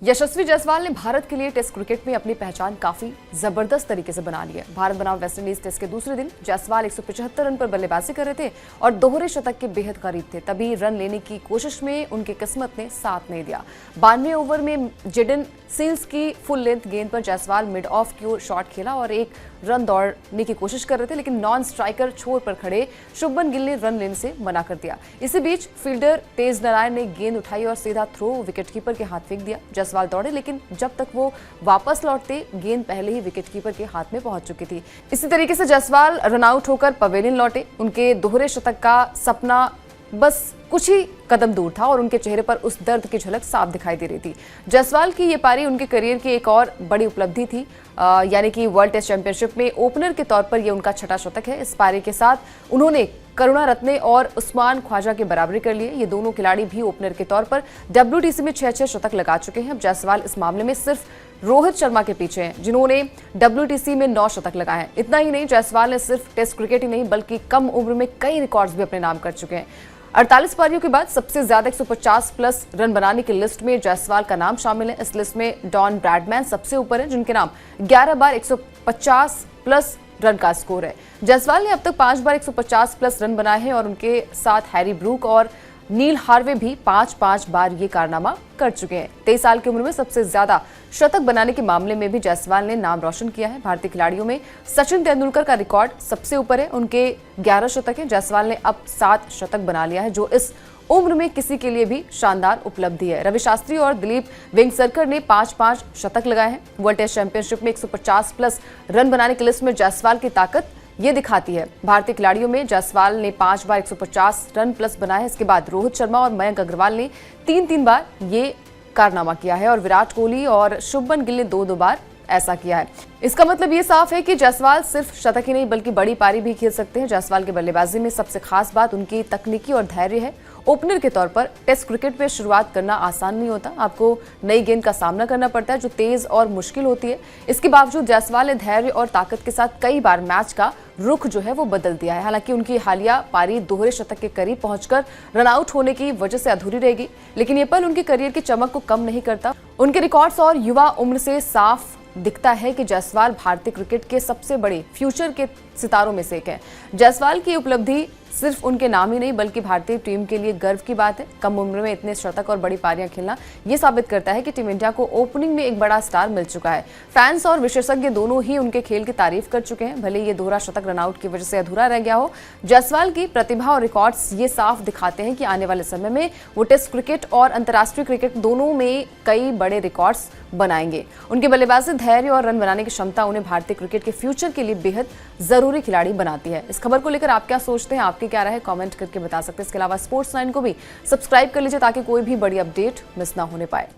यशस्वी जायसवाल ने भारत के लिए टेस्ट क्रिकेट में अपनी पहचान काफी जबरदस्त तरीके से बना ली है। भारत बनाम वेस्टइंडीज टेस्ट के दूसरे दिन जायसवाल 175 रन पर बल्लेबाजी कर रहे थे और दोहरे शतक के बेहद करीब थे। तभी रन लेने की कोशिश में उनकी किस्मत ने साथ नहीं दिया। 92वें ओवर में जेडन सील्स की फुल लेंथ गेंद पर जायसवाल मिड ऑफ की ओर शॉट खेला और एक रन दौड़ने की कोशिश कर रहे थे, लेकिन नॉन स्ट्राइकर छोर पर खड़े शुभमन गिल ने रन लेने से मना कर दिया। इसी बीच फील्डर तेज नारायण ने गेंद उठाई और सीधा थ्रो विकेटकीपर के हाथ फेंक दिया। जायसवाल दौड़े, लेकिन जब तक वो वापस लौटते गेंद पहले ही विकेटकीपर के हाथ में पहुंच चुकी थी। इसी तरीके से जायसवाल रन आउट होकर पवेलियन लौटे। उनके दोहरे शतक का सपना बस कुछ ही कदम दूर था और उनके चेहरे पर उस दर्द की झलक साफ दिखाई दे रही थी। जायसवाल की ये पारी उनके करियर की एक और बड़ी उपलब्धि थी, यानी कि वर्ल्ड टेस्ट चैंपियनशिप में ओपनर के तौर पर ये उनका छठा शतक है। इस पारी के साथ उन्होंने करुणा रत्ने और उस्मान ख्वाजा की बराबरी कर लिए। ये दोनों खिलाड़ी भी ओपनर के तौर पर WTC में 6-6 शतक लगा चुके हैं। अब जायसवाल इस मामले में सिर्फ रोहित शर्मा के पीछे हैं, जिन्होंने WTC में 9 शतक लगाए हैं। इतना ही नहीं, जायसवाल ने सिर्फ टेस्ट क्रिकेट ही नहीं बल्कि कम उम्र में कई रिकॉर्ड्स भी अपने नाम कर चुके हैं। 48 पारियों के बाद सबसे ज्यादा 150 प्लस रन बनाने की लिस्ट में जायसवाल का नाम शामिल है। इस लिस्ट में डॉन ब्रैडमैन सबसे ऊपर है, जिनके नाम 11 बार 150 प्लस रन का स्कोर है। जायसवाल ने अब तक 5 बार 150 प्लस रन बनाए हैं और उनके साथ हैरी ब्रूक और नील हार्वे भी 5-5 बार ये कारनामा कर चुके हैं। 23 साल की उम्र में सबसे ज्यादा शतक बनाने के मामले में भी जायसवाल ने नाम रोशन किया है। भारतीय खिलाड़ियों में सचिन तेंदुलकर का रिकॉर्ड सबसे ऊपर है, उनके 11 शतक हैं। जायसवाल ने अब 7 शतक बना लिया है, जो इस उम्र में किसी के लिए भी शानदार उपलब्धि है। रवि शास्त्री और दिलीप वेंगसरकर ने 5-5 शतक लगाए हैं। वर्ल्ड टेस्ट चैंपियनशिप में 150 प्लस रन बनाने की लिस्ट में जायसवाल की ताकत ये दिखाती है। भारतीय खिलाड़ियों में जायसवाल ने 5 बार 150 रन प्लस बनाए। इसके बाद रोहित शर्मा और मयंक अग्रवाल ने 3-3 बार ये कारनामा किया है और विराट कोहली और शुभमन गिल ने 2-2 बार ऐसा किया है। इसका मतलब ये साफ है कि जायसवाल सिर्फ शतक ही नहीं बल्कि बड़ी पारी भी खेल सकते हैं। जायसवाल की बल्लेबाजी में सबसे खास बात उनकी तकनीकी और धैर्य है। ओपनर के तौर पर टेस्ट क्रिकेट में शुरुआत करना आसान नहीं होता। आपको नई गेंद का सामना करना पड़ता है, जो तेज और मुश्किल होती है। इसके बावजूद जायसवाल ने धैर्य और ताकत के साथ कई बार मैच का रुख जो है वो बदल दिया है। हालांकि उनकी हालिया पारी दोहरे शतक के करीब पहुंचकर रन आउट होने की वजह से अधूरी रहेगी, लेकिन ये पल उनके करियर की चमक को कम नहीं करता। उनके रिकॉर्ड्स और युवा उम्र से साफ दिखता है कि जायसवाल भारतीय क्रिकेट के सबसे बड़े फ्यूचर के सितारों में से एक है। जायसवाल की उपलब्धि सिर्फ उनके नाम ही नहीं बल्कि भारतीय टीम के लिए गर्व की बात है। कम उम्र में इतने शतक और बड़ी पारियां खेलना ये साबित करता है कि टीम इंडिया को ओपनिंग में एक बड़ा स्टार मिल चुका है। फैंस और विशेषज्ञ दोनों ही उनके खेल की तारीफ कर चुके हैं, भले ये दोहरा शतक रनआउट की वजह से अधूरा रह गया हो। जायसवाल की प्रतिभा और रिकॉर्ड्स ये साफ दिखाते हैं कि आने वाले समय में वो टेस्ट क्रिकेट और अंतर्राष्ट्रीय क्रिकेट दोनों में कई बड़े रिकॉर्ड्स बनाएंगे। उनकी बल्लेबाजी, धैर्य और रन बनाने की क्षमता उन्हें भारतीय क्रिकेट के फ्यूचर के लिए बेहद जरूरी खिलाड़ी बनाती है। इस खबर को लेकर आप क्या सोचते हैं, आपकी क्या राय है, कमेंट करके बता सकते हैं। इसके अलावा स्पोर्ट्स 9 को भी सब्सक्राइब कर लीजिए ताकि कोई भी बड़ी अपडेट मिस ना होने पाए।